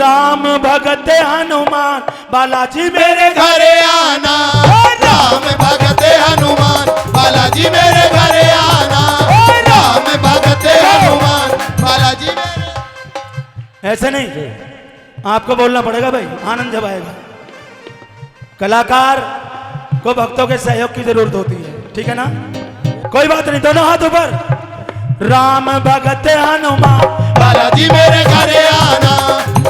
राम भगत हनुमान बालाजी मेरे घरे आना, राम भगत हनुमान बालाजी मेरे घरे आना, राम भगत हनुमान बालाजी मेरे। ऐसे नहीं, आपको बोलना पड़ेगा भाई, आनंद जब आएगा। कलाकार को भक्तों के सहयोग की जरूरत होती है, ठीक है ना? कोई बात नहीं, दोनों हाथ ऊपर। राम भगत हनुमान बालाजी मेरे घरे आना,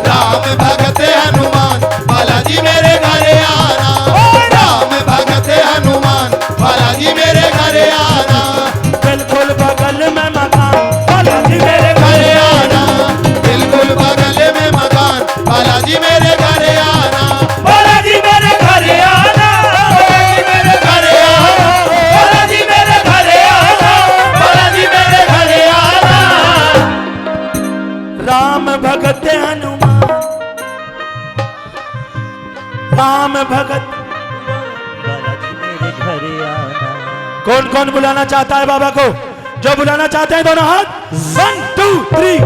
राम भगत हनुमान बालाजी मेरे घरे आना, राम भगत हनुमान बालाजी मेरे घरे आना, बिल्कुल बगल में मकान बालाजी मेरे घरे आना, बिल्कुल बगल में मकान बालाजी मेरे घरे आना, बालाजी मेरे घरे आना, बालाजी मेरे घरे आना, बालाजी मेरे घरे आना, बालाजी मेरे घरे आना। राम भगत हनुमान, राम भगत। बालाजी मेरे घरे आना। कौन कौन बुलाना चाहता है बाबा को? जो बुलाना चाहते हैं दोनों हाथ, 1 2 3।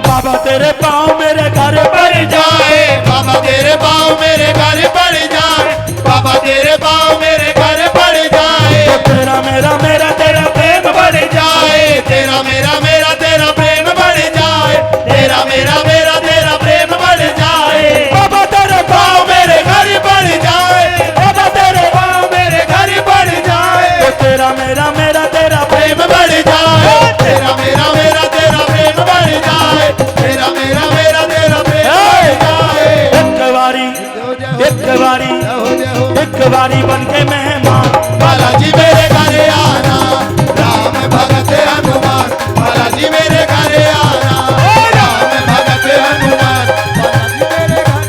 बाबा तेरे पाँव मेरे घर पर जाए, बाबा तेरे पाँव मेरे घर पड़ जाए, बाबा तेरे पाँव मेरे घर पड़ जाए, तो तेरा मेरा मेरा तेरा प्रेम बढ़ जाए, तेरा मेरा मेरा तेरा प्रेम बढ़ जाए, तेरा मेरा मेरा तेरा प्रेम बढ़ जाए, बाबा तेरे पाँव मेरे घर पड़ जाए, बाबा तेरे पाँव मेरे घर पड़ जाए, तो तेरा मेरा मेरा तेरा प्रेम बढ़ जाए, तेरा मेरा मेरा तेरा प्रेम बढ़ जाए, तेरा मेरा मेरा तेरा प्रेम बढ़ जाए। एक बारी बन के मेहमान बालाजी मेरे घरे आना, राम भगत हनुमान बालाजी मेरे घरे आना, राम भगत हनुमान बालाजी मेरे घरे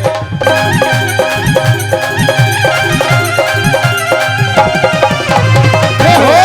हो।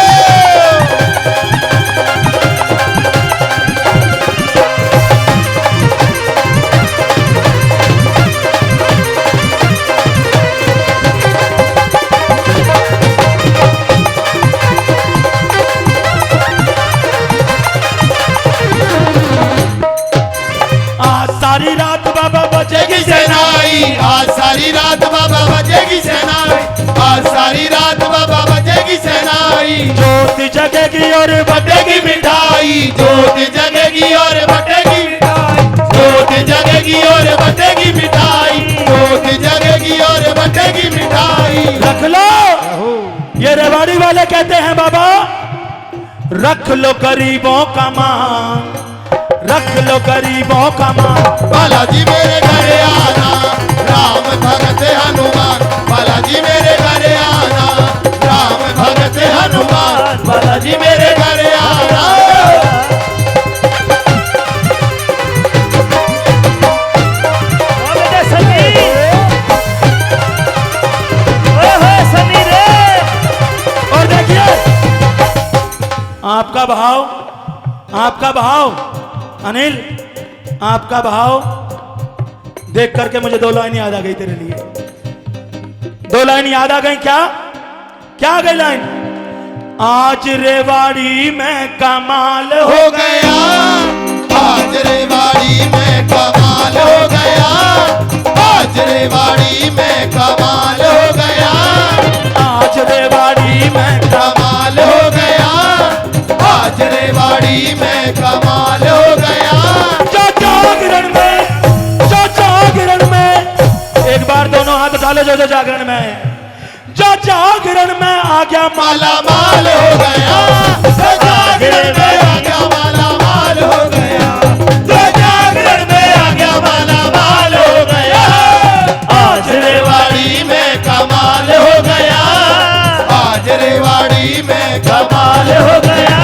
आज सारी रात बाबा बजेगी बजेगी शहनाई, आज सारी रात बाबा बजेगी शहनाई, आज सारी रात बाबा बजेगी शहनाई, ज्योति जगेगी और बटेगी मिठाई, ज्योति जगेगी और बटेगी मिठाई, ज्योति जगेगी और बटेगी मिठाई, ज्योति जगेगी और बटेगी मिठाई। रख लो। ये रेवाड़ी वाले कहते हैं बाबा, रख लो गरीबों का मान, रख लो गरीबों का मान। बालाजी मेरे घरे आना, राम भगत हनुमान बालाजी मेरे घरे आना, राम भगत हनुमान बालाजी मेरे घरे आना। और देखिए आपका भाव अनिल, आपका भाव देख करके मुझे 2 लाइन याद आ गई तेरे लिए। 2 लाइन याद आ गई। क्या क्या आ गई लाइन? आज रेवाड़ी में कमाल हो गया, आज रेवाड़ी में कमाल हो गया, आज रेवाड़ी में कमाल हो गया, आज रेवाड़ी में कमाल हो गया, आज रेवाड़ी में कमाल हो गया। जागरण में एक बार दोनों हाथ उठा लो जो जागरण में। जागरण में आ गया माला माल हो गया, जागरण में आ गया माला माल हो गया, जागरण में आ गया माला माल हो गया, आज रेवाड़ी में कमाल हो गया, आज रेवाड़ी में कमाल हो गया,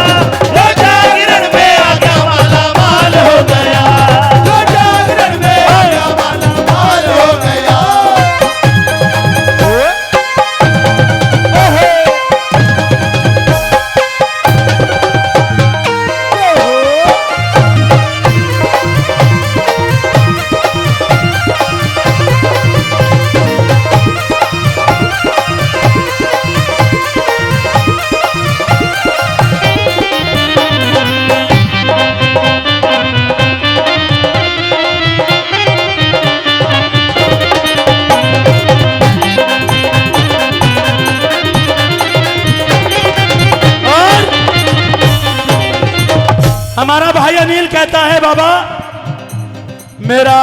जागरण में आ गया माला माल हो गया, जागरण में आ गया माला माल हो गया। कहता है बाबा, मेरा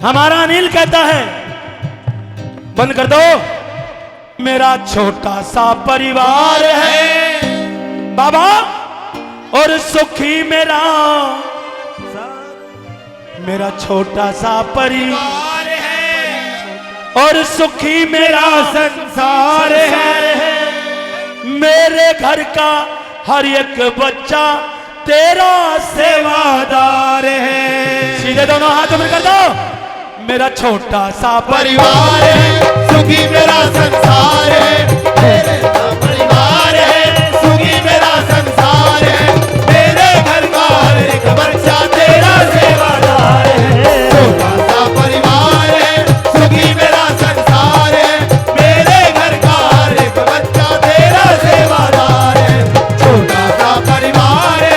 हमारा अनिल कहता है, बंद कर दो, मेरा छोटा सा परिवार है बाबा, और सुखी मेरा छोटा सा परिवार है, और सुखी मेरा संसार है। मेरे घर का हर एक बच्चा तेरा सेवादार है। सीधे दोनों हाथ ऊपर कर दो, मेरा छोटा सा परिवार है, सुखी मेरा संसार है, मेरे परिवार है, सुखी मेरा संसार है, मेरे घर का हर एक बच्चा तेरा सेवादार है। छोटा सा परिवार है, सुखी मेरा संसार है, मेरे घर का हर एक बच्चा तेरा सेवादार है। छोटा सा परिवार है।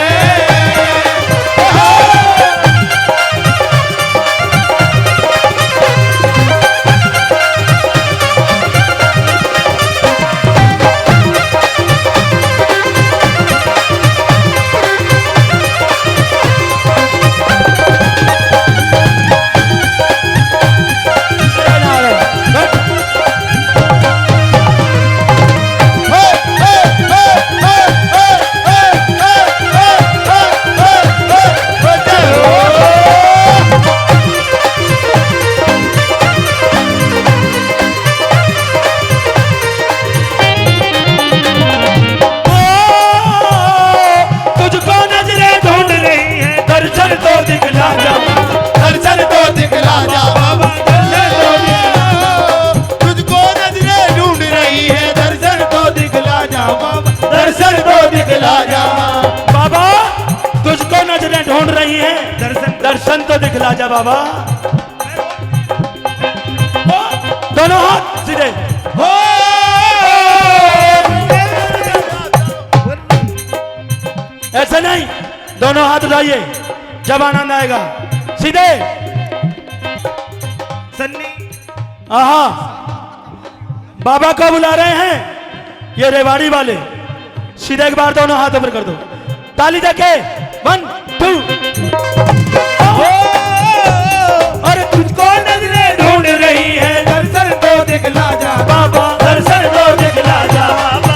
ढूंढ रही है, दर्शन तो दिखला जा बाबा। दोनों हाथ सीधे, ऐसे नहीं, दोनों हाथ उठाइए, जब आनंद आएगा। सीधे सन्नी, आहा, बाबा को बुला रहे हैं ये रेवाड़ी वाले। सीधे एक बार दोनों हाथ ऊपर कर दो, ताली देके 1 2। और तुझको नजरें ढूंढ रही है, दर्शन तो दिखला जा बाबा, दर्शन तो दिखला जा बाबा।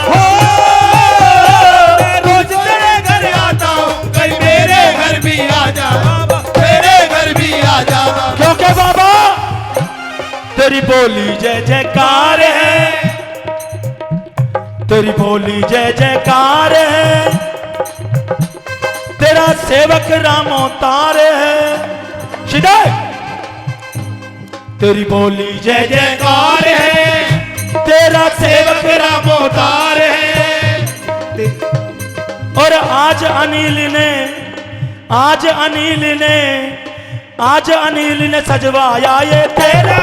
मैं रोज तेरे घर आता हूँ, कहीं मेरे घर भी आ जा बाबा, मेरे घर भी आ जा। क्योंकि बाबा तेरी बोली जय जयकार है, तेरी बोली जय जयकार है, तेरा सेवक राम अवतार है। सीधे, तेरी बोली जय जयकार है, तेरा सेवक राम अवतार है। और आज अनिल ने सजवाया ये तेरा